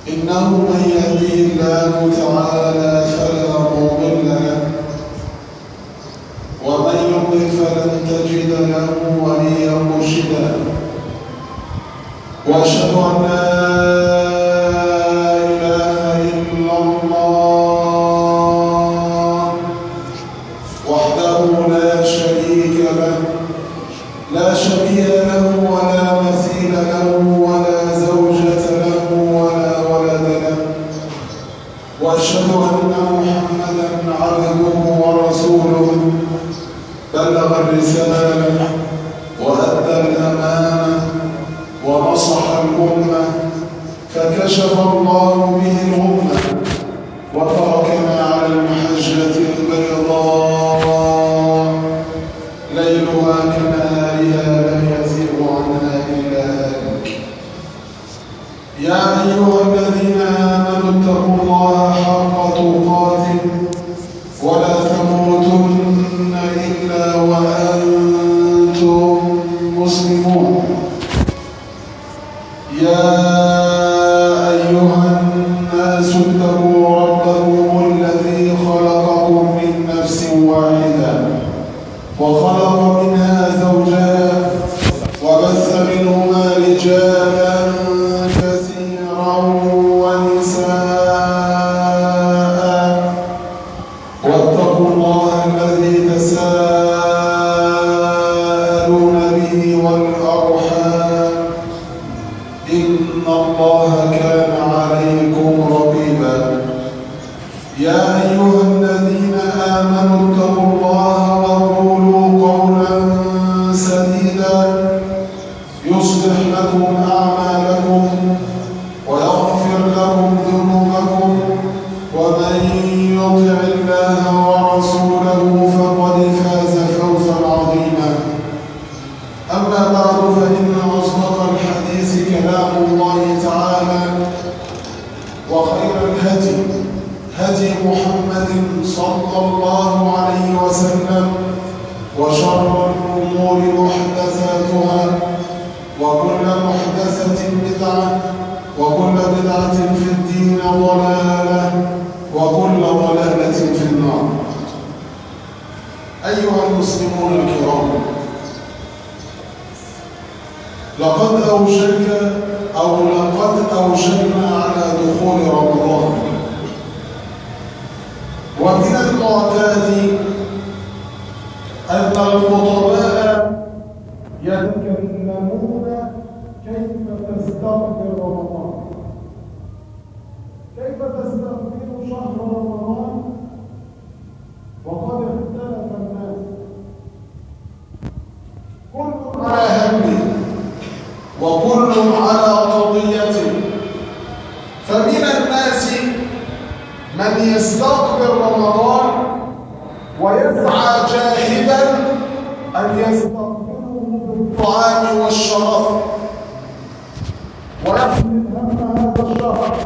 إنه من يهديه الله تعالى فلا مضل له ومن يضلل فلن تجد له وليا مرشدا وأشهد أن لا إله إلا الله وحده لا شريك له لا شبيه له ولا مثيل له ولا زوجة له ولا ولد له وأشهد أن محمدا عبده ورسوله بلغ الرسالة وأدى الأمانة ونصح الأمة فكشف الله به الغمة وتركنا على المحجة البيضاء ليلها كنهارها لا يزيغ عنها إلا هالك. يا أيها الذين آمنوا اتقوا الله حق تقاته ولا تموتن إلا وأنتم مسلمون. يا أيها الناس اتقوا ربكم الذي خلقكم من نفس واحدة وخلق منها زوجها وبث منهما رجالا كثيرا ونساء واتقوا الله الذي تساءلون به والأرحام إن الله كان عليكم رقيبا. يا أيها الذين آمنوا اتقوا الله وقولوا قولا سديدا يصلح لكم أعمالكم ويغفر لكم ذنوبكم ومن يطع الله ورسوله فقد فاز فوزا عظيما. أما بعد فإن أصدق الحديث كلام الله تعالى وخير الهدي هدي محمد صلى الله عليه وسلم وشر الأمور محدثاتها وكل محدثة بدعة وكل بدعة في الدين ضلالة وكل ضلالة في النار. أيها المسلمون الكرام، لقد أوشكنا على دخول رمضان، ومن المعتاد أن الخطباء يتكلمون كيف تستقبل رمضان، كيف تستقبل شهر رمضان، وقد اختلف الناس كل على همه وكل على قضيته. فمن الناس من يستقبل رمضان ويسعى جاهدا أن يستقبله بالطعام والشراب ويحمل هم هذا الشهر.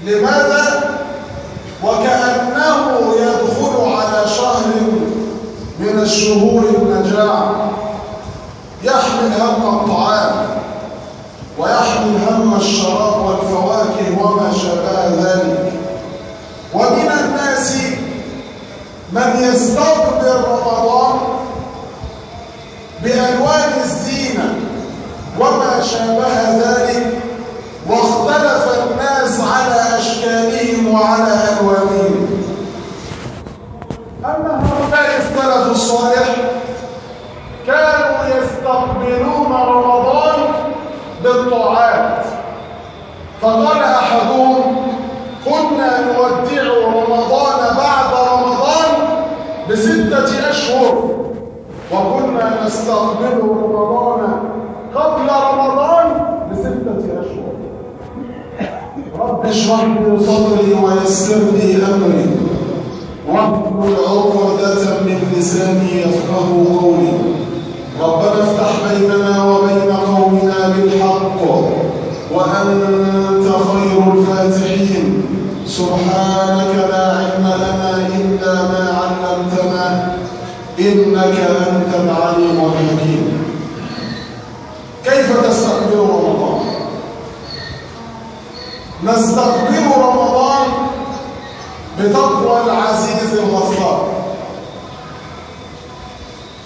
لماذا؟ وكأنه يدخل على شهر من الشهور النجاح، يحمل هم الطعام ويحمل هم الشراب والفواكه وما شابه ذلك. ومن الناس من يستقبل رمضان بألوان الزينة وما شابه ذلك، واختلف الناس على أشكالهم وعلى ألوانهم. أما هؤلاء السلف الصالح كانوا يستقبلون رمضان بالطاعات. فقال أحدهم: كنا نودع رمضان بعد رمضان ب6 أشهر، وكنا نستقبل رمضان قبل رمضان ب6 أشهر. رب اشرح لي صدري ويسر لي أمري واحلل عقدة من لساني يفقهوا قولي. ربنا افتح بيننا وبين قومنا بالحق وأنت خير الفاتحين. سبحانك لا علم لنا إلا ما علمتنا إنك أنت العليم الحكيم. كيف تستقبل رمضان؟ نستقبل رمضان بتقوى العزيز الغفار.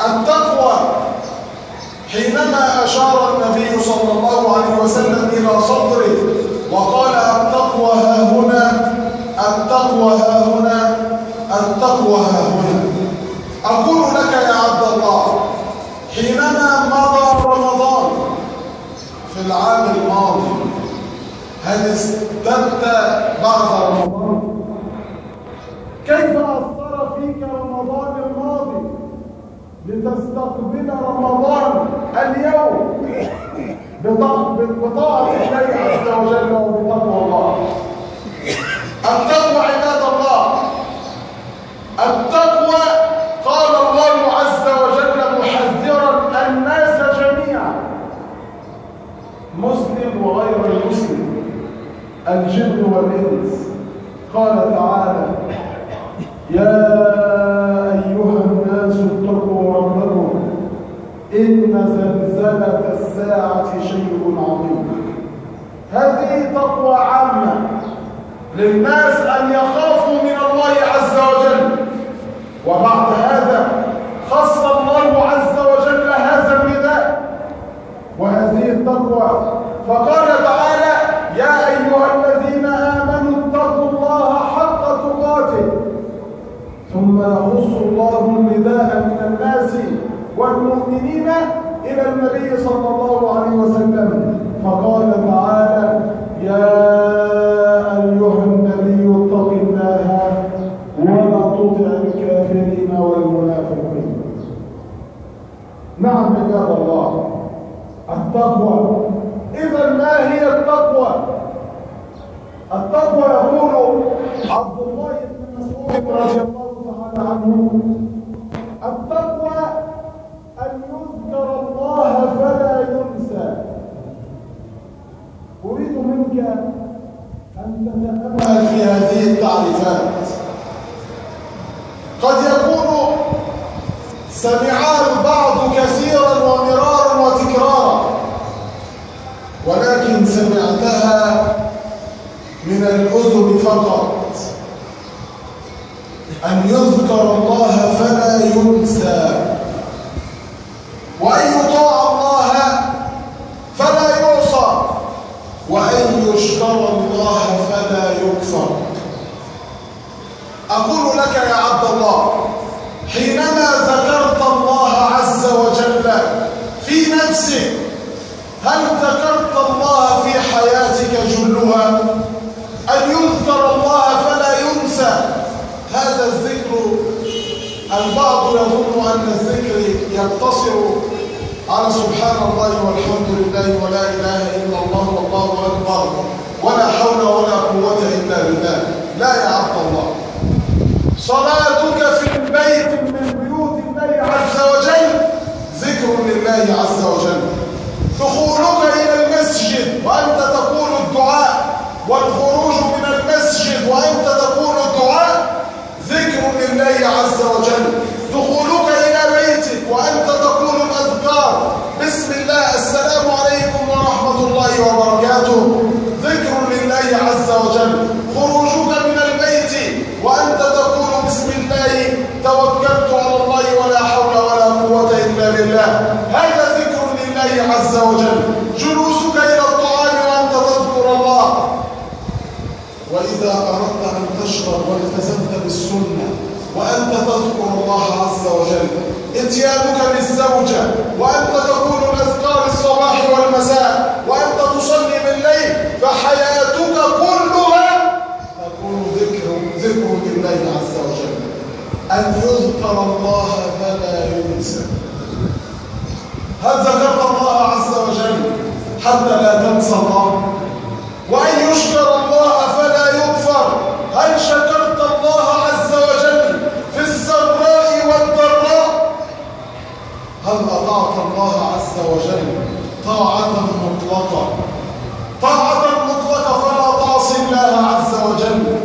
التقوى حينما أشار النبي صلى الله عليه وسلم إلى صدره وقال التقوى ها هنا، التقوى ها هنا، التقوى ها هنا. أقول لك يا عبد الله، حينما مضى رمضان في العام الماضي، هل ازددت بعد رمضان؟ كيف أثر فيك رمضان الماضي لتستقبل رمضان اليوم بطاعة الله عز وجل وبتقوى الله؟ التقوى عباد الله، التقوى قال الله عز وجل محذرا الناس جميعا، مسلم وغير المسلم، الجن والإنس. قال تعالى: يا أيها الناس اتقوا ربكم إن زلزلة الساعة شيء عظيم. هذه تقوى عامة للناس أن يخافوا من الله عز وجل. وبعد هذا خص الله عز وجل هذا النداء وهذه التقوى، فقال تعالى: يا أيها الذين آمنوا اتقوا الله حق تقاته. ثم يخص الله النداء من الناس والمؤمنين إلى النبي صلى الله عليه وسلم، فقال تعالى: يا أيها النبي اتق الله ولا تطع الكافرين والمنافقين. نعم عباد الله، التقوى. إذا ما هي التقوى؟ التقوى يقول عبد الله بن مسعود رضي الله تعالى عنه: التقوى أن يذكر الله فلا ينسى. أريد منك أن تتأمل في هذه التعريفات. قد يكون سمعها البعض كثيرا ومرارا وتكرارا، ولكن سمعتها من الأذن فقط. أن يذكر الله فلا ينسى، وأن يطاع الله فلا يعصى، وأن يشكر الله فلا يكفر. أقول لك يا عبد الله، حينما ذكرت الله عز وجل في نفسك، هل ذكرت الله في حياتك جلها؟ أن يذكر الله فلا ينسى. هذا الذكر البعض يظن أن الذكر يقتصر على سبحان الله والحمد لله ولا إله إلا الله والله أكبر ولا حول ولا قوة إلا بالله. لا يا عبد الله، صلاتك في البيت من بيوت الله عز وجل ذكر لله عز وجل. دخولك إلى المسجد وأنت تقول الدعاء، والخروج من المسجد وأنت تقول الدعاء ذكر لله عز وجل. دخولك إلى بيتك وأنت تقول الأذكار: بسم الله، السلام عليكم ورحمة الله وبركاته، ذكر لله عز وجل. خروجك من البيت وأنت تقول بسم الله، توكلت على الله ولا حول ولا قوة إلا بالله، هذا ذكر لله عز وجل. جلوسك إلى الطعام وأنت تذكر الله. وإذا أردت أن تشرب والتزمت بالسنة وأنت تذكر الله عز وجل. اتيانك للزوجة وأنت تقول الأذكار الصباح والمساء وأنت تصلي بالليل، فحياتك كلها تكون ذكر لله عز وجل. أن يذكر الله فلا ينسى. هل ذكرت الله عز وجل حتى لا تنسى الله؟ وأن يشكر الله فلا يكفر. هل شكرت الله عز وجل في السراء والضراء؟ هل أطعت الله عز وجل طاعة مطلقة؟ طاعة مطلقة فلا تعصي الله عز وجل.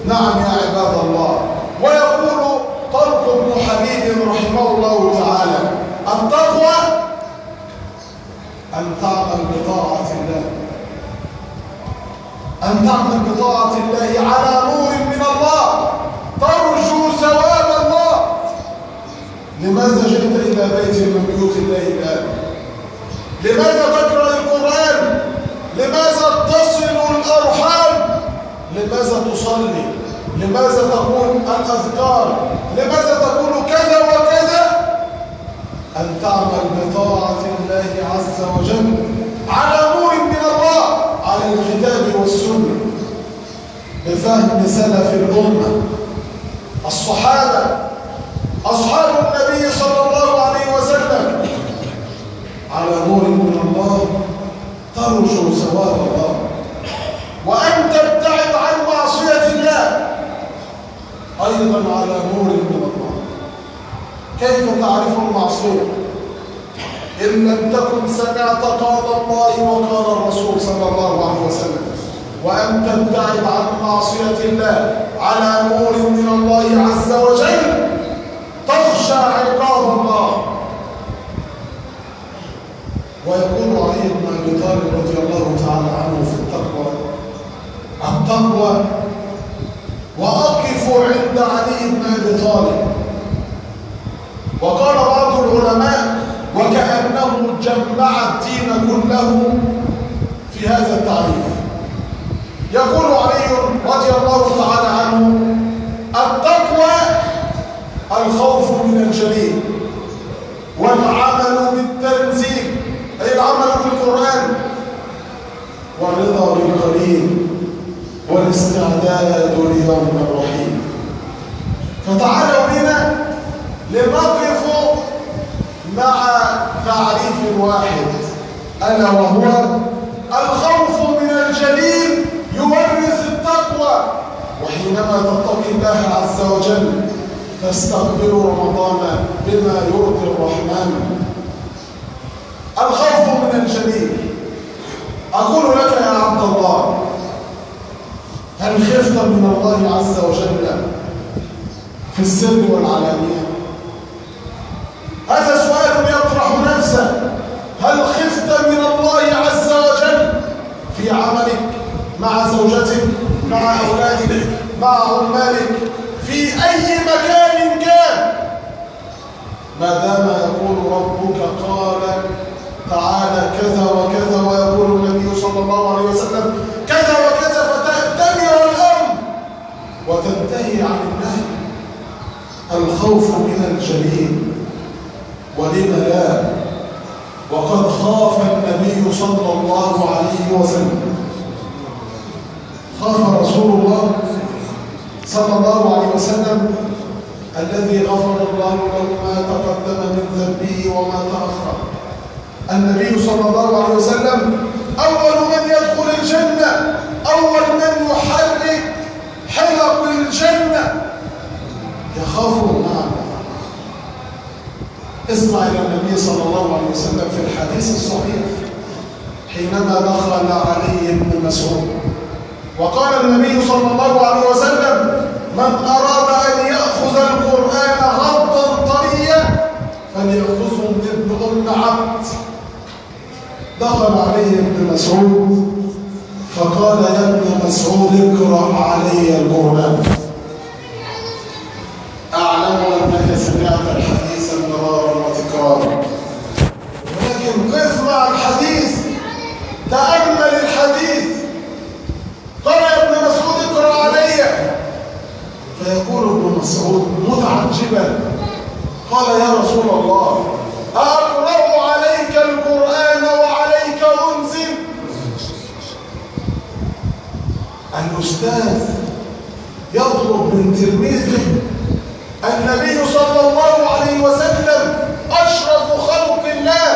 نعم يا عباد الله. ويقول طلق بن حبيب رحمه الله تعالى: أن تعمل بطاعة الله على نور من الله ترجو ثواب الله. لماذا جئت إلى بيت من بيوت الله الآن؟ لماذا تقرأ القرآن؟ لماذا تصل الأرحام؟ لماذا تصلي؟ لماذا تقول الأذكار؟ لماذا تقول كذا وكذا؟ أن تعمل بطاعة الله عز وجل على نور من الله، على الكتاب والسنة، بفهم سلف الأمة الصحابة أصحاب النبي صلى الله عليه وسلم، على نور من الله ترجو ثواب الله، وأن تبتعد عن معصية الله أيضا على نور من الله. كيف تعرف المعصية؟ إن لم تكن سمعت قال الله وقال الرسول صلى الله عليه وسلم، وأن تبتعد عن معصية الله على نور من الله عز وجل تخشى عقاب الله. ويقول علي بن أبي طالب رضي الله تعالى عنه في التقوى وأقف عند علي بن أبي طالب. وقال بعض العلماء وكأنه جمع الدين كله في هذا التعريف. يقول علي رضي الله تعالى عنه: التقوى الخوف من الجليل، والعمل بالتنزيل أي العمل بالقرآن، والرضا بالقليل، والاستعداد ليوم الرحيل. فتعالوا بنا لنقف مع تعريف واحد، ألا وهو الخوف من الجليل يورث التقوى. وحينما تتقي الله عز وجل تستقبل رمضان بما يرضي الرحمن. الخوف من الجليل. أقول لك يا عبد الله، هل خفت من الله عز وجل في السر والعلانية؟ هذا سؤال يطرح نفسه. هل خفت من الله عز وجل في عملك، مع زوجتك، مع أولادك، مع عمالك، في أي مكان كان؟ ما دام يقول ربك قال تعالى كذا وكذا، ويقول النبي صلى الله عليه وسلم كذا وكذا، فتأتمر الأمر وتنتهي عن النهي. الخوف من الجليل، ولم لا؟ وقد خاف النبي صلى الله عليه وسلم، خاف رسول الله صلى الله عليه وسلم الذي غفر الله له ما تقدم من ذنبه وما تأخر. النبي صلى الله عليه وسلم أول من يدخل الجنة، أول من يحرك حلق الجنة، يخاف معه. اسمع إلى النبي صلى الله عليه وسلم في الحديث الصحيح حينما دخل علي بن مسعود وقال النبي صلى الله عليه وسلم: من أراد أن يأخذ القرآن غضا طريا فليأخذه من ابن أم عبد. دخل عليه ابن مسعود فقال: يا ابن مسعود اقرأ علي القرآن. أعلم أنك سمعت الحديث مرارا وتكرارا، ولكن قف مع الحديث، تأمل الحديث. قال: يا ابن مسعود اقرأ علي. فيقول ابن مسعود متعجبا: قال: يا رسول الله، أقرأ عليك القرآن وعليك أنزل؟ الأستاذ يطلب من تلميذه النبي صلى الله عليه وسلم أشرف خلق الله،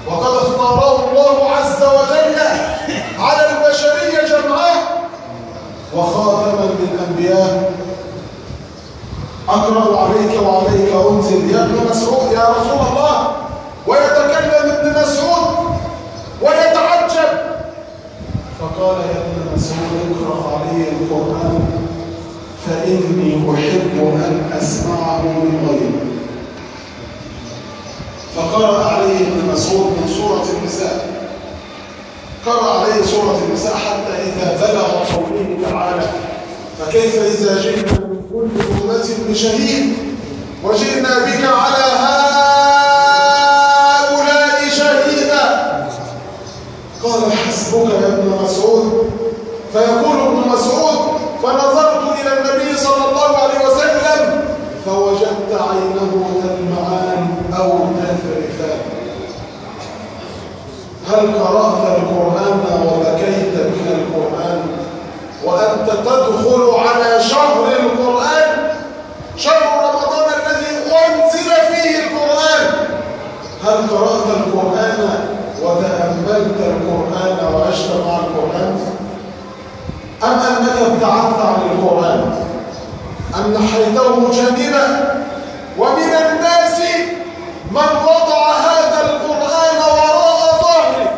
وقد اختاره الله عز وجل على البشرية جمعاء وخاتما للأنبياء. أقرأ عليك وعليك أنزل يا ابن مسعود يا رسول الله. ويتكلم ابن مسعود ويتعجب، فقال: يا ابن مسعود اقرأ علي القرآن فإني أحب أن أسمعه من غيري. فقرأ عليه ابن مسعود من سورة النساء، قرأ عليه سورة النساء حتى إذا فكيف إذا جئنا من كل أمة بشهيد وجئنا بك على هؤلاء شهيدا؟ قال حسبك يا ابن مسعود. فيقول ابن مسعود فنظرت إلى النبي صلى الله عليه وسلم فوجدت عينه تدمعان أو تذرفان. هل قرأت القرآن وبكيت من القرآن وأنت تدخل على شهر القرآن، شهر رمضان الذي أنزل فيه القرآن؟ هل قرأت القرآن وتأملت القرآن وعشت مع القرآن؟ أم أنك ابتعدت عن القرآن، أم نحيته جانبا؟ ومن الناس من وضع هذا القرآن وراء ظهره،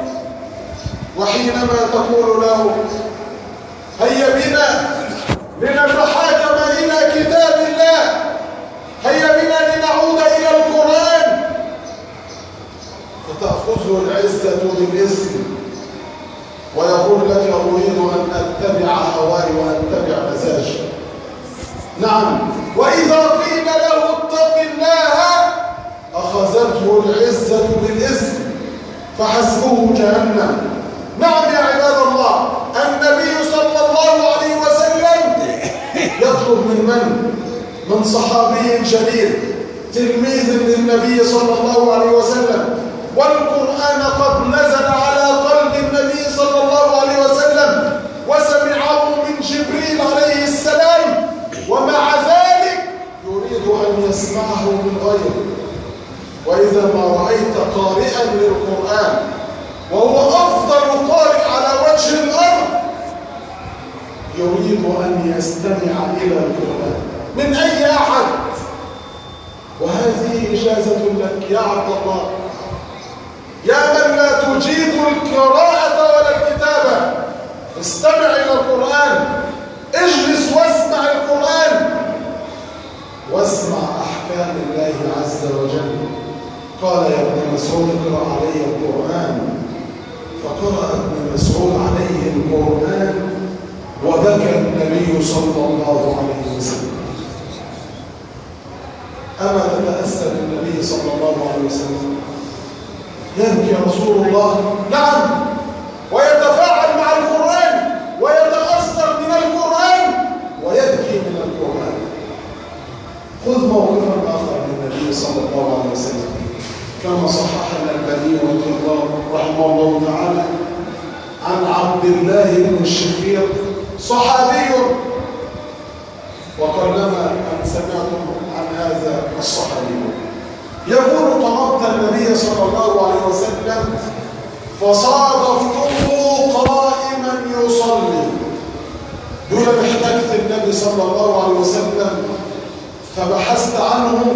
وحينما تقول له هيا بنا لنتحاكم إلى كتاب الله، هيا بنا لنعود إلى القرآن، فتأخذه العزة بالإثم ويقول لك أريد أن أتبع هواي وأتبع مزاجي. نعم، وإذا قيل له اتق الله أخذته العزة بالإثم فحسبه جهنم. نعم يا عباد الله، النبي صلى الله عليه وسلم يطلب من صحابي جليل تلميذ للنبي صلى الله عليه وسلم، والقرآن قد نزل على قلب النبي صلى الله عليه وسلم وسمعه من جبريل عليه السلام، ومع ذلك يريد أن يسمعه من غيره. وإذا ما رأيت قارئا للقرآن وهو أفضل قارئ على وجه الأرض يريد أن يستمع إلى القرآن من أي أحد، وهذه إجازة لك يا عبد الله، يا من لا تجيد القراءة ولا الكتابة، استمع إلى القرآن، اجلس واسمع القرآن، واسمع أحكام الله عز وجل. قال يا ابن مسعود اقرأ علي القرآن، فقرأ ابن مسعود عليه القرآن وبكى النبي صلى الله عليه وسلم. أما تتأثر بالنبي صلى الله عليه وسلم؟ يبكي رسول الله، نعم، ويتفاعل مع القرآن ويتأثر من القرآن ويبكي من القرآن. خذ موقفا آخر للنبي صلى الله عليه وسلم كما صحح الألباني رحمه الله تعالى عن عبد الله بن الشخير صحابي، وقلما أن سمعتم عن هذا الصحابي يقول طلبت النبي صلى الله عليه وسلم فصادفته قائما يصلي. دون احتجت النبي صلى الله عليه وسلم فبحثت عنه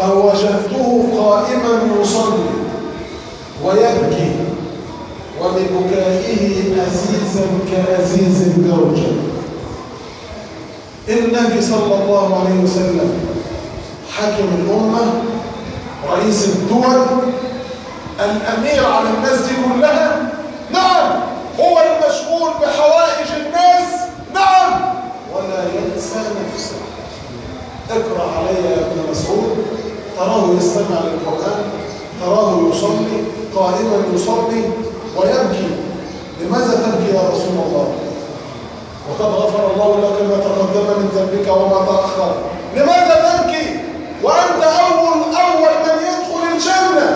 فوجدته قائما يصلي ويبكي، وببكائه أزيزا كأزيز الدرجة. النبي صلى الله عليه وسلم حاكم الأمة، رئيس الدول، الأمير على الناس دي كلها، نعم، هو المشغول بحوائج الناس، نعم، ولا ينسى نفسه. اقرأ علي يا ابن مسعود، تراه يستمع للقرآن، تراه يصلي قائما يصلي ويبكي. لماذا تبكي يا رسول الله؟ وقد غفر الله لك ما تقدم من ذنبك وما تأخر. لماذا تبكي وأنت أول من يدخل الجنة؟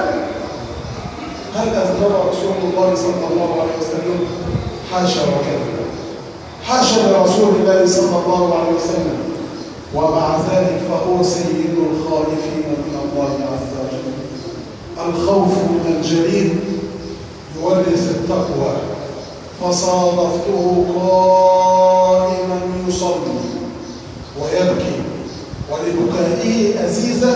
هل أذنب رسول الله صلى الله عليه وسلم؟ حاشا وكذا، حاشا لرسول الله صلى الله عليه وسلم، ومع ذلك فهو سيد الخائفين من الله عز وجل. الخوف من الجليل يورث التقوى. فصادفته قائما يصلي ويبكي، ولبكائه أزيزا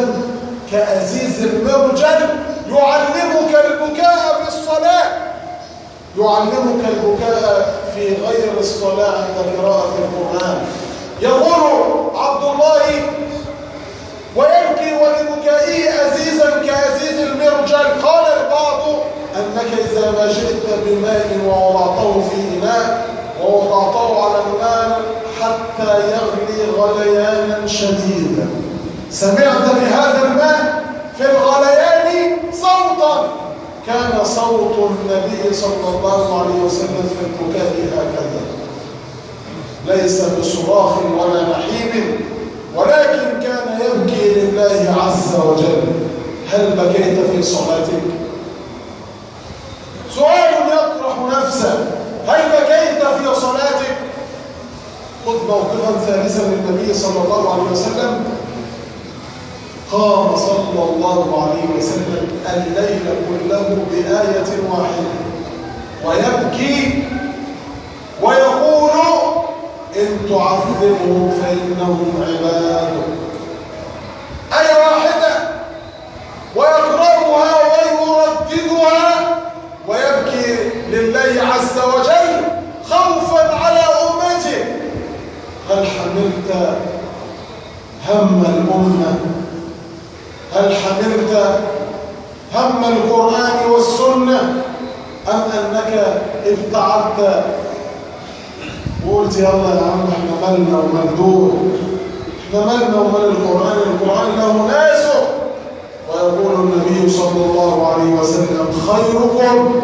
كأزيز المرجل، يعلمك البكاء في الصلاة، يعلمك البكاء في غير الصلاة عند قراءة القرآن. يقول عبد الله ويبكي ولبكائه أزيزا كأزيز المرجل. قال البعض أنك إذا ما جئت بماء ووضعته في إناء ووضعته على النار حتى يغلي غليانا شديدا. سمعت بهذا الماء في الغليان صوتا كان صوت النبي صلى الله عليه وسلم في البكاء هكذا، ليس بصراخ ولا نحيب، ولكن كان يبكي لله عز وجل. هل بكيت في صلاتك؟ سؤال يطرح نفسه، هل بكيت في صلاتك؟ خذ موقفا ثالثا للنبي صلى الله عليه وسلم. قام صلى الله عليه وسلم الليل كله بآية واحدة ويبكي ويقول إن تعذبهم فإنهم عبادك. آية واحدة ويقرأها ويرددها ويبكي لله عز وجل خوفا على أمته. هل حملت هم الأمة؟ هل حملت هم القرآن والسنة؟ أم أنك ابتعدت وقلت يلا يا عم احنا مالنا ومال دول، احنا مالنا ومال القرآن، القرآن له ناسه. ويقول النبي صلى الله عليه وسلم خيركم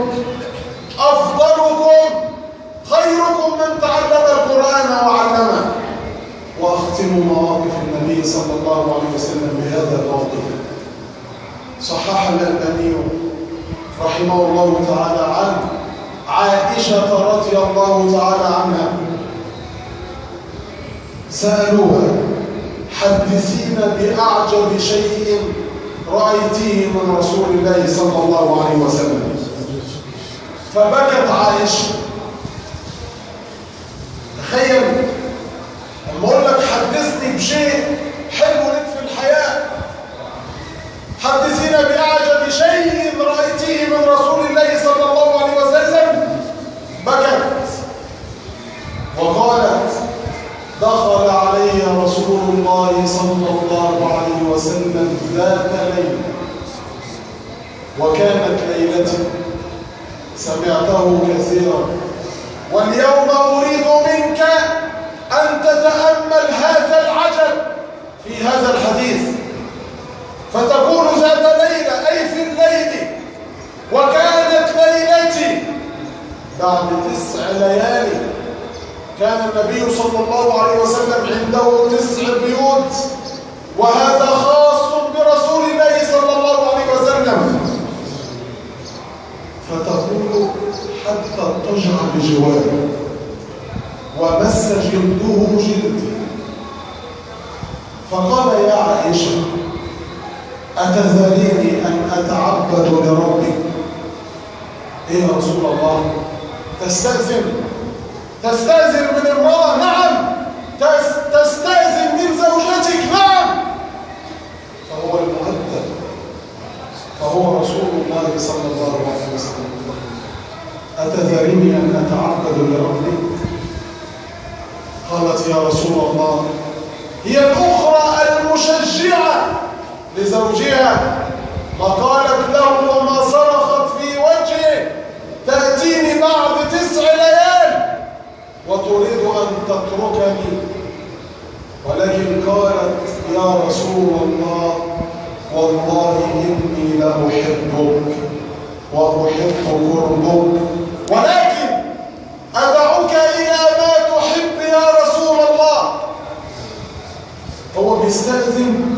أفضلكم خيركم من تعلم القرآن وعلمه. وأختم مواقف النبي صلى الله عليه وسلم بهذا الموقف. صحح الألباني رحمه الله تعالى عن عائشة رضي الله تعالى عنها، سألوها حدثينا بأعجب شيء رأيتيه من رسول الله صلى الله عليه وسلم. فبكت عائشة. تخيل لما أقول لك حدثني بشيء حلو لك في الحياة، حدثينا بأعجب شيء رأيتيه من رسول الله صلى الله عليه وسلم. بكت وقالت دخل علي رسول الله صلى الله عليه وسلم ذات ليلة وكانت ليلتي سمعته كثيرا، واليوم أريد منك أن تتأمل هذا العجب في هذا الحديث. فتقول ذات ليلة أي في الليل وكانت ليلتي بعد 9 ليالي. كان النبي صلى الله عليه وسلم عنده 9 بيوت، وهذا خاص برسول الله صلى الله عليه وسلم. فتقول حتى اضطجع بجواره ومس جلده جلدي. فقال يا عائشة أتذريني أن أتعبد لربي؟ إيه يا رسول الله؟ تستأذن من امرأة؟ نعم. تستأذن من زوجتك؟ نعم. فهو المؤدب، فهو رسول الله صلى الله عليه وسلم. أتذريني أن أتعبد لربي؟ قالت يا رسول الله هي الأخرى المشجعة لزوجها، فقالت له وما صرخت في وجهه تأتيني بعد 9 ليال وتريد أن تتركني. ولكن قالت يا رسول الله والله إني لأحبك وأحب قربك، ولكن أدعوك إلى ما تحب يا رسول الله. هو بيستأذن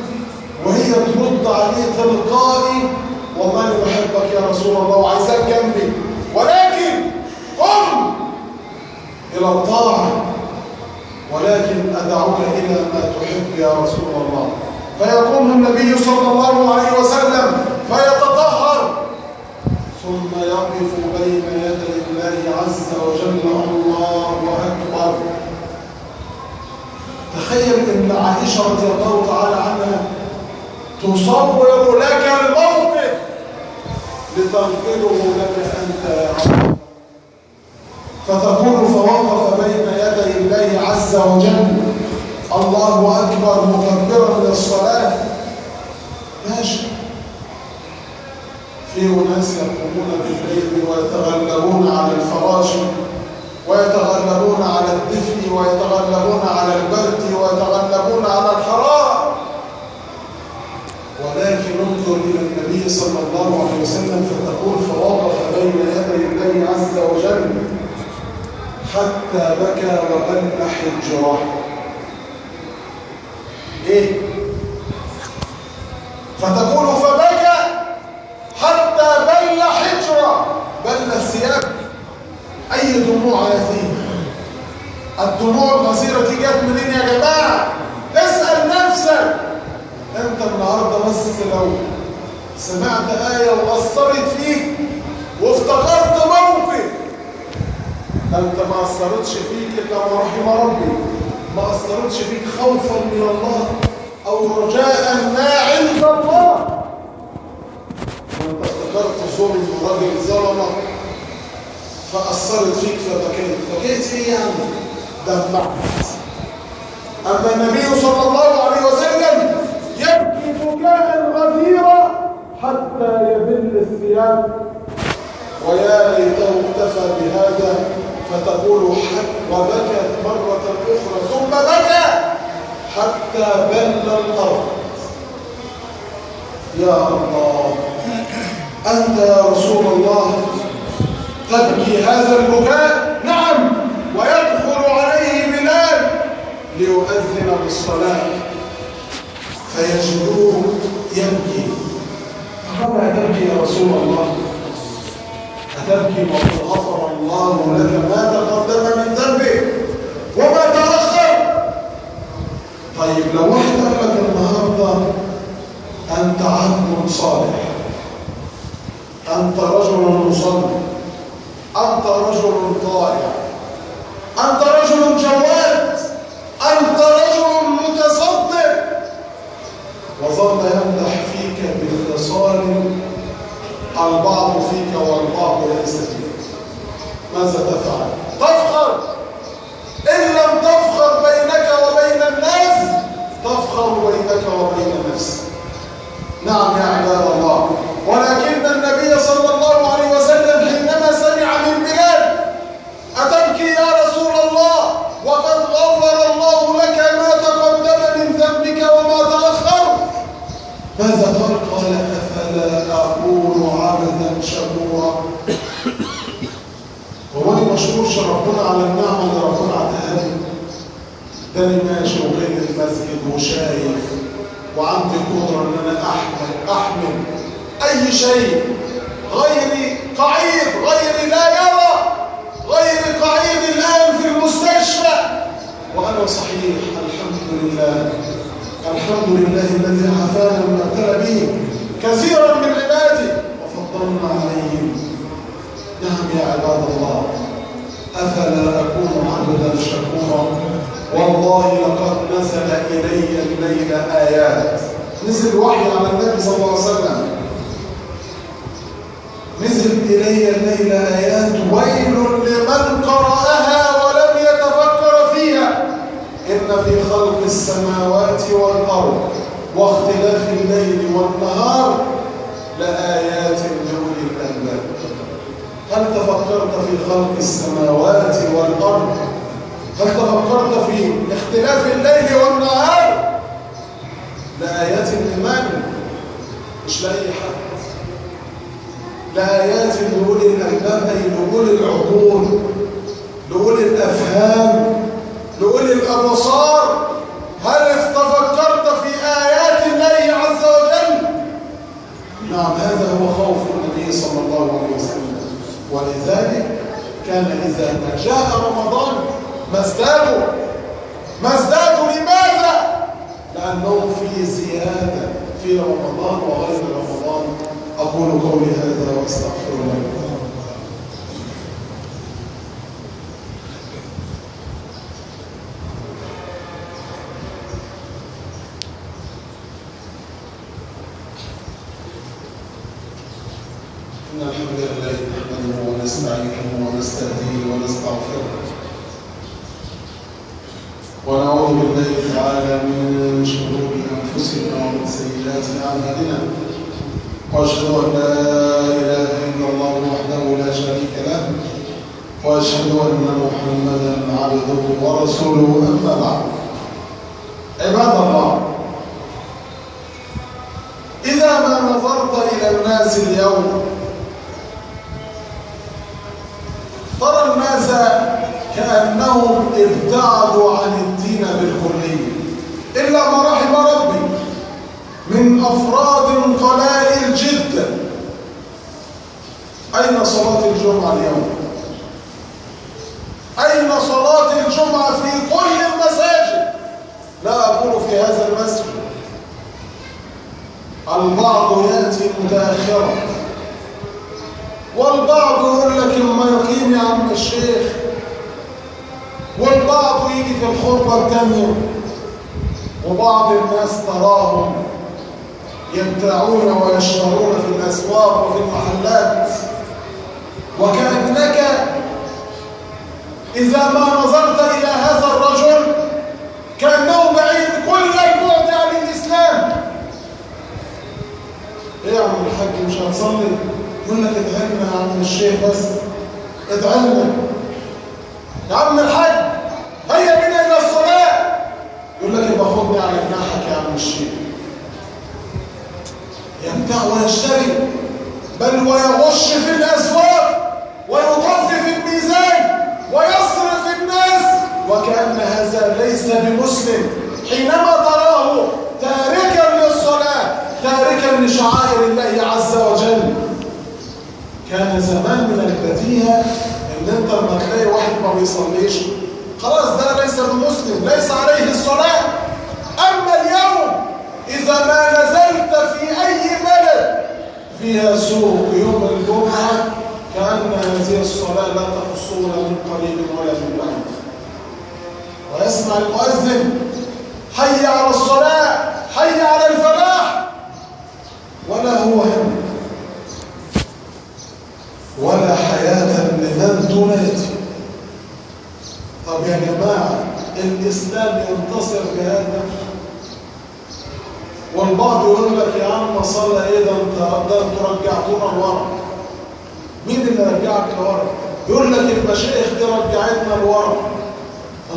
وهي ترد عليه تلقائي والله أنا بحبك يا رسول الله وعايزاك جنبي، ولكن قم إلى الطاعة، ولكن أدعوك إلى ما تحب يا رسول الله. فيقوم النبي صلى الله عليه وسلم فيتطهر ثم يقف بين يدي الله عز وجل. الله أكبر. تخيل ان عائشة رضي الله تعالى عنها تصور لك الموقف لتنقله لك أنت يا عبد. فتكون فوقف بين يدي الله عز وجل الله أكبر مكبرا للصلاة ماشي. في أناس يقومون بالليل ويتغلبون على الفراش ويتغلبون ويتغلبون على الدفء ويتغلبون على البرد ويتغلبون على الحرارة. ولكن انظر إلى النبي صلى الله عليه وسلم فتقول فوقف بين يدي الله عز وجل حتى بكى وبل حجره. إيه؟ فتقول فبكى حتى بل حجره، بل الثياب. أي دموع هذه؟ الدموع الغزيرة دي جت منين يا جماعة؟ اسأل نفسك. أنت النهارده بس لو سمعت آية وأثرت فيك وافتكرت موقف، أنت ما أثرتش فيك إلا ما رحم ربي، ما أثرتش فيك خوفا من الله أو رجاء ما عند الله، وأنت افتكرت ظلم وراجل ظلمك فأثرت فيك فبكيت. بكيت إيه يعني؟ دمعت. أما النبي صلى الله عليه وسلم يبكي بكاء غزيرا حتى يبل الثياب. ويا ليته اكتفى بهذا فتقول وبكت مرة أخرى ثم بكى حتى بل الأرض. يا الله، أنت يا رسول الله تبكي هذا البكاء؟ نعم. ويدخل عليه بلال ليؤذن بالصلاة فيجدوه يبكي. فقال أتبكي يا رسول الله؟ أتبكي وقد غفر الله لك ما تقدم من ذنبك وما تأخر؟ طيب لو واحد قال لك النهارده أنت عبد صالح، أنت رجل مصلي، أنت رجل طائع، أنت رجل جواد، أنت رجل متصدق، وظل يمدح فيك بالخصال البعض فيك والبعض ليس فيك، ماذا تفعل؟ تفخر. إن لم تفخر بينك وبين الناس تفخر بينك وبين نفسك. نعم يا عباد الله. ولكن النبي صلى الله عليه وسلم حينما سمع من بلال أتبكي يا رسول الله وقد غفر الله لك ما تقدم من ذنبك وما تأخر، ماذا قال؟ قال أفلا أكون عبدا شكورا. هو أنا مشكور ربنا على النعمة اللي ربنا عطاها لي؟ ده أنا ماشي وجاي المسجد وشايف وعندي قدرة إن أنا أحمل أي شيء، غيري قعيد، غيري لا يرى، غيري قعيد الآن في المستشفى وأنا صحيح. الحمد لله، الحمد لله الذي عافانا مما ابتلى به كثيرا من عباده وفضلنا عليهم. نعم يا عباد الله، أفلا أكون عبدا شكورا؟ والله لقد نزل إلي الليل آيات. نزل وحي على النبي صلى الله عليه وسلم، نزل إلي الليل آيات ويل لمن قرأها ولم يتفكر فيها. إن في خلق السماوات والأرض واختلاف الليل والنهار لآيات لأولي الألباب. هل تفكرت في خلق السماوات والأرض؟ هل تفكرت في اختلاف الليل والنهار؟ لآيات لمن؟ مش لأي حد، لآيات لأولي الألباب، أي لأولي العقول، لأولي الأفهام، لأولي الأبصار. هل تفكرت في آيات الله عز وجل؟ نعم، هذا هو خوف النبي صلى الله عليه وسلم. ولذلك كان إذا ما جاء رمضان ما ازدادوا. لماذا؟ لأنهم في زيادة في رمضان وغير رمضان. أقول قولي هذا وأستغفر الله. إن الحمد لله نحمده ونستعينه ونستهديه ونستغفره ونعوذ بالله تعالى من شرور أنفسنا ومن سيئات أعمالنا، وأشهد أن لا إله إلا الله وحده لا شريك له، وأشهد أن محمدا عبده ورسوله، أما بعد. عباد الله، إذا ما نظرت إلى الناس اليوم ترى الناس كأنهم ابتعدوا عن الدين بالكلية، إلا ما رحم ربي من أفراد قلائل جدا. أين صلاة الجمعة اليوم؟ أين صلاة الجمعة في كل المساجد؟ لا أقول في هذا المسجد. البعض يأتي متأخرا، والبعض يقول لك اما يقيم يا عم الشيخ، والبعض يجي في الخطبة الثانية، وبعض الناس تراهم يبتاعون ويشترون في الأسواق وفي المحلات، وكأنك إذا ما نظرت إلى هذا الرجل كأنه بعيد كل البعد عن الإسلام. إيه يا عم الحاج مش هتصلي؟ يقول لك ادعي لنا يا عم الشيخ، بس ادعي لنا يا عم الحاج، هيا بنا إلى الصلاة. يقول لك يبقى خدني على جناحك يا عم الشيخ. يبتاع ويشتري، بل ويغش في الأسواق ويطفف الميزان ويصرف الناس، وكأن هذا ليس بمسلم حينما تراه تاركا للصلاة، تاركا لشعائر الله عز وجل. كان زمان من البديهة ان انت لما تلاقي واحد ما بيصليش خلاص ده ليس بمسلم، ليس عليه الصلاة. اما اليوم اذا ما نزلت في اي بلد فيها سوق يوم الجمعة كأن هذه الصلاة لا تخصنا من قريب ولا من بعيد، ويسمع المؤذن حي على الصلاة، حي على الفلاح، ولا هو هم ولا حياة لمن تنادي. طب يا جماعة الإسلام ينتصر بهذا؟ والبعض يقول لك يا عم صلى ايه ده انتوا رجعتونا لورا. مين اللي رجعك لورا؟ يقول لك المشايخ دي رجعتنا لورا.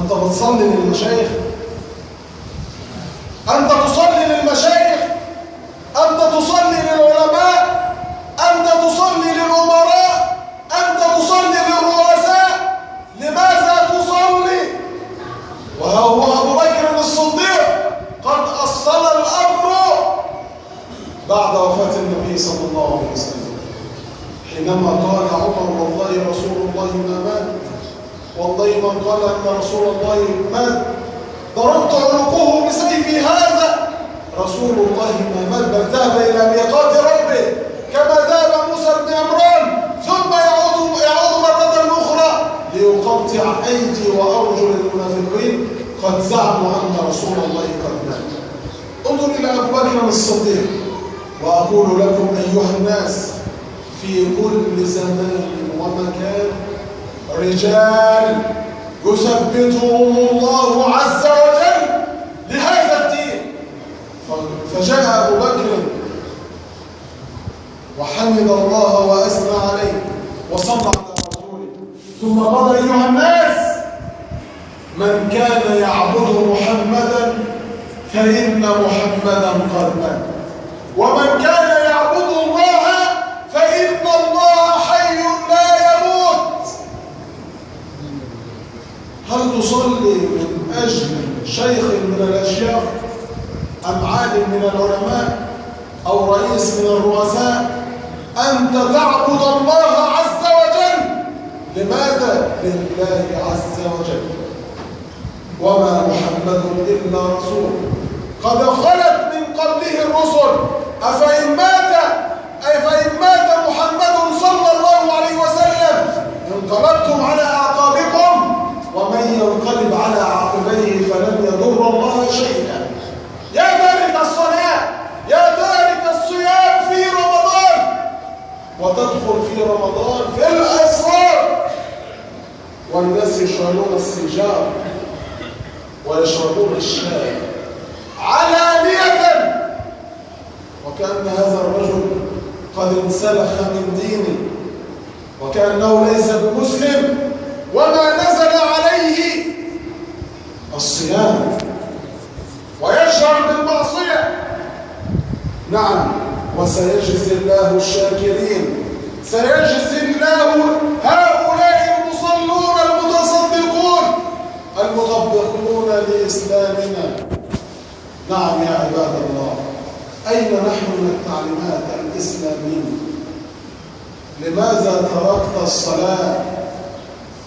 انت بتصلي للمشايخ؟ انت تصلي للمشايخ؟ انت تصلي للعلماء؟ انت تصلي للامراء؟ انت تصلي للرؤساء؟ لماذا تصلي؟ وهو ابو بكر الصديق قد أصل الأمر بعد وفاة النبي صلى الله عليه وسلم، حينما قال عمر والله رسول الله ما مات، والله من قال أن رسول الله مات ضربت عنقه بسيفي هذا. رسول الله ما مات، بل ذهب إلى ميقات ربه كما ذهب موسى بن عمران، ثم يعود مرة أخرى ليقطع أيدي وأرجل المنافقين قد زعموا أن رسول الله قد مات. انظر إلى أبو بكر الصديق. وأقول لكم أيها الناس في كل زمان ومكان رجال يثبتهم الله عز وجل لهذا الدين. فجاء أبو بكر وحمد الله وأثنى عليه وصلى على رسوله، ثم قال أيها الناس من كان يعبد محمدا فإن محمدا قد مات، ومن كان يعبد الله فإن الله حي لا يموت. هل تصلي من أجل شيخ من الأشياخ أم عالم من العلماء أو رئيس من الرؤساء؟ أنت تعبد الله عز وجل. لماذا؟ لله عز وجل. وما محمد إلا رسول قد خلت من قبله الرسل أفإن مات محمد صلى الله عليه وسلم انقلبتم على أعقابكم، ومن ينقلب على عقبيه فلن يضر الله شيئا. يا تارك الصلاة، يا تارك الصيام في رمضان، وتدخل في رمضان في الأسرار، والناس يشربون السجار ويشربون الشاي علانية، وكأن هذا الرجل قد انسلخ من دينه، وكأنه ليس بمسلم وما نزل عليه الصيام، ويشعر بالمعصية. نعم، وسيجزي الله الشاكرين، سيجزي الله هؤلاء المصلون المتصدقون المطبقون لإسلامنا. نعم يا عباد الله، أين نحن من التعليمات الإسلامية؟ لماذا تركت الصلاة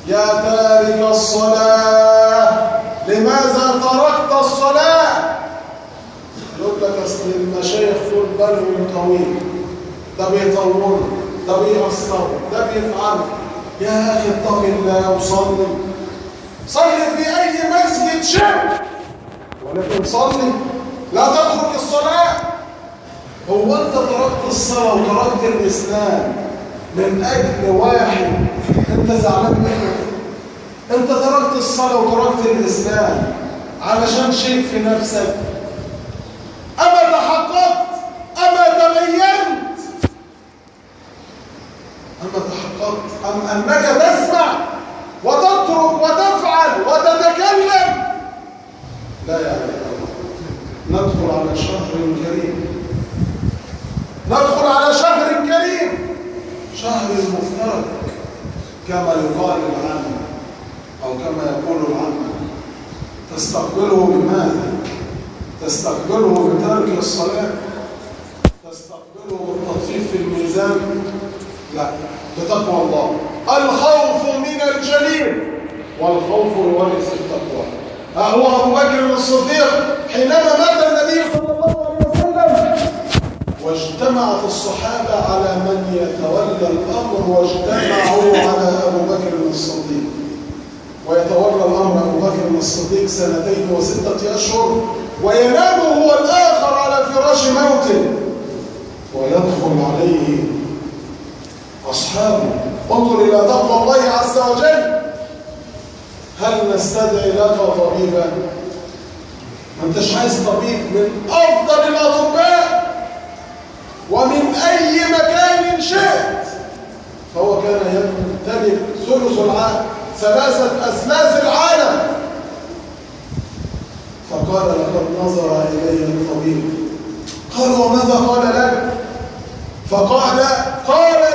يا تارك الصلاة؟ لماذا تركت الصلاة؟ يقول لك أصل المشايخ دول بالهم طويل، ده بيطول، ده بيقصر، ده بيفعل. يا أخي اتق الله وصلي، صلي في أي مسجد شئت، ولكن صلي، لا تترك الصلاة. هو أنت تركت الصلاة وتركت الإسلام من أجل واحد أنت زعلان منه؟ أنت تركت الصلاة وتركت الإسلام علشان شيء في نفسك؟ أما تحققت؟ أما تبينت؟ أما تحققت أم أنك تسمع وتترك وتفعل وتتكلم؟ لا يا عباد الله، ندخل على شهر كريم، ندخل على شهر كريم، شهر المفترض كما يقال العامة أو كما يقول العامة. تستقبله بماذا؟ تستقبله بترك الصلاة؟ تستقبله بالتطفيف في الميزان؟ لا، بتقوى الله. الخوف من الجليل، والخوف يورث التقوى. ها هو أبو بكر الصديق حينما مات النبي صلى الله عليه وسلم واجتمعت الصحابة على من يتولى الأمر، واجتمعوا على أبو بكر الصديق، ويتولى الأمر أبو بكر الصديق 2 و6 أشهر، وينام هو الآخر على فراش موته، ويدخل عليه أصحابه. انظر إلى تقوى الله عز وجل. هل نستدعي لك طبيبا؟ ما انتش عايز طبيب من أفضل الأطباء ومن أي مكان شئت، فهو كان يمتلك ثلث العالم، 3 أثلاث العالم، فقال لقد نظر إلي الطبيب. قال وماذا قال لك؟ فقال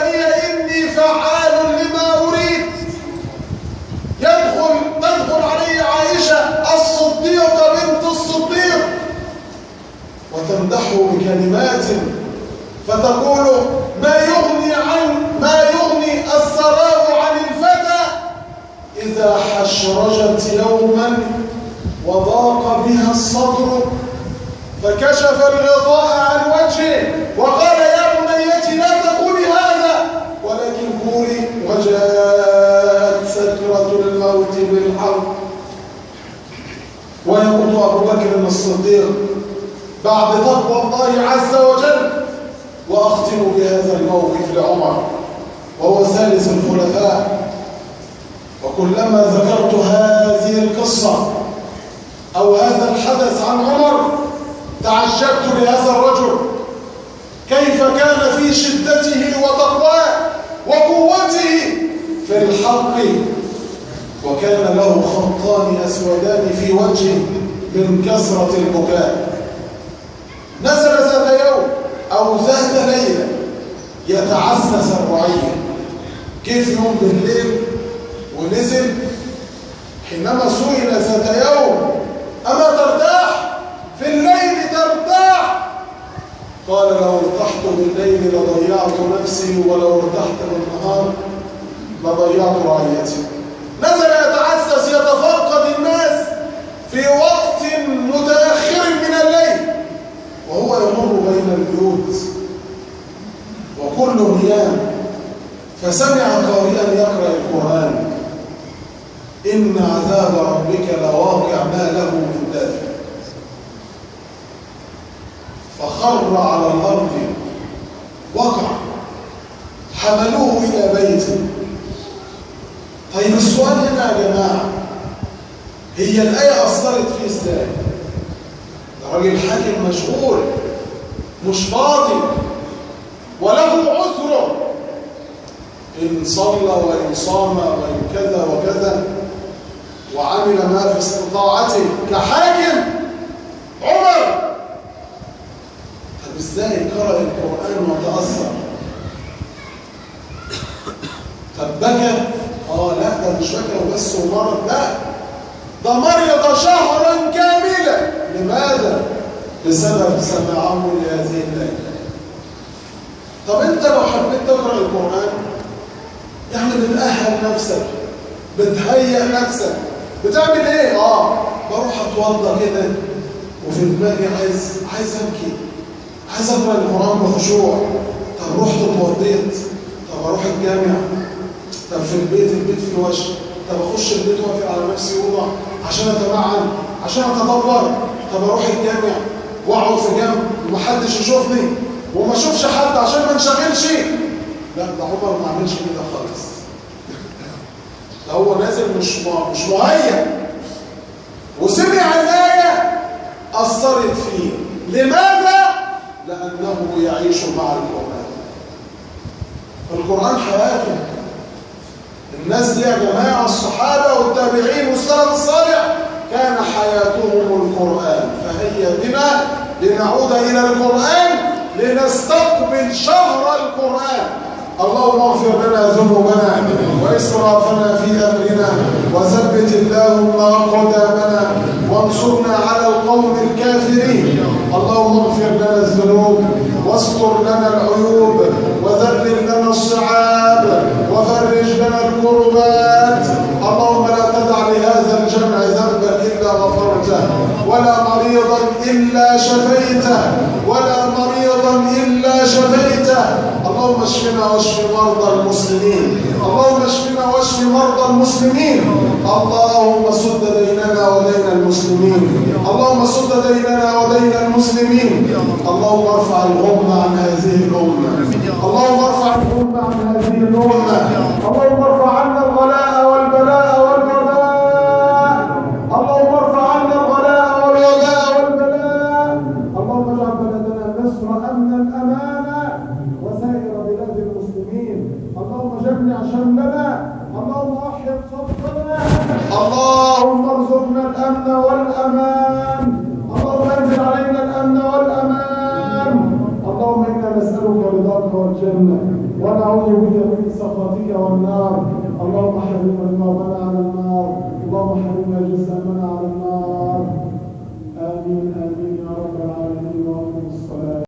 لي إني فعال لما أريد. تدخل علي عائشة الصديقة بنت الصديق وتمدحه بكلمات، فتقول ما يغني الثراء عن الفتى إذا حشرجت يوما وضاق بها الصدر، فكشف الغطاء عن وجهه وقال يا بنيتي لا تقولي هذا، ولكن قولي وجاءت سكرة الموت بالحق. ويموت أبو بكر الصديق بعد تقوى الله عز وجل. وأختم بهذا الموقف لعمر وهو ثالث الخلفاء. وكلما ذكرت هذه القصة أو هذا الحدث عن عمر تعجبت لهذا الرجل، كيف كان في شدته وتقواه وقوته في الحق، وكان له خطان أسودان في وجهه من كثرة البكاء. نزل ذات يوم أو ذات ليلة يتعسس الرعية. كيف يوم بالليل ونزل حينما سئل ذات يوم أما ترتاح في الليل ترتاح؟ قال لو ارتحت بالليل لضيعت نفسي، ولو ارتحت بالنهار لضيعت رعيتي. نزل يتعسس يتفقد الناس في وقت متأخر من الليل، وهو يمر بين البيوت وكل نيام، فسمع قارئا يقرأ القرآن إن عذاب ربك لواقع ما له من دافع. فخر على الأرض وقع، حملوه إلى بيته. طيب السؤال هنا يا جماعة، هي الآية أثرت فيه إزاي؟ الراجل حاكم مشغول مش فاضي وله عذره، إن صلى وإن صام وإن كذا وكذا وعمل ما في استطاعته كحاكم عمر. طب ازاي قرأ القرآن وتأثر؟ طب بكى؟ لا ده مش بكى وبس ومرض، لا ده مرض شهرا كاملا. لماذا؟ بسبب سماعه لهذه الآية. طب انت لو حبيت تقرأ القرآن يعني بتأهل نفسك، بتهيئ نفسك، بتعمل ايه؟ بروح اتوضى كده وفي دماغي عايز ابكي، عايز اقرا القرآن بخشوع. طب رحت اتوضيت، طب اروح الجامع، طب في البيت فيه وش، طب اخش البيت واقفل على نفسي اوضه عشان اتمعن، عشان اتدبر، طب اروح الجامع واقعد في جنب ومحدش يشوفني وما اشوفش حد عشان ما انشغلش. لا ده عمر ما عملش كده خالص. ده هو نازل مش مهيأ وسمع الآية أثرت فيه. لماذا؟ لأنه يعيش مع القرآن. القرآن حياته. الناس دي يا جماعة الصحابة والتابعين والسلف الصالح كان حياتهم القرآن. فهيا بنا لنعود إلى القرآن لنستقبل شهر القرآن. اللهم اغفر لنا ذنوبنا وإسرافنا في أمرنا وثبت اللهم أقدامنا وانصرنا على القوم الكافرين. اللهم اغفر لنا الذنوب واستر لنا العيوب وذلل لنا الصعاب وفرج لنا الكربات. اللهم لا تدع لهذا الجمع ذنبا إلا غفرته ولا مريضا إلا شفيته ولا مريضا إلا شفيته. اللهم اشفنا واشف مرضى المسلمين. اللهم اشفنا واشف مرضى المسلمين. اللهم سد ديننا ودين المسلمين. اللهم سد ديننا ودين المسلمين. اللهم ارفع الغمة عن هذه الأمة. اللهم ارفع الغمة عن هذه الأمة. اللهم ارفع عنا الغلاء والبلاء والوباء. اللهم ارفع عنا الغلاء والوباء والبلاء. اللهم اجعل بلدنا مصر أمنا أمانا وسائر بلاد المسلمين. اللهم جمع شملنا. اللهم احيا صفنا. اللهم ارزقنا الأمن والأمان. اللهم انزل علينا الأمن والأمان. اللهم إنا نسألك رضاك والجنة ونعوذ بك من سخطك والنار. اللهم حرمنا ذنوبنا على النار. اللهم حرمنا جسامنا على النار.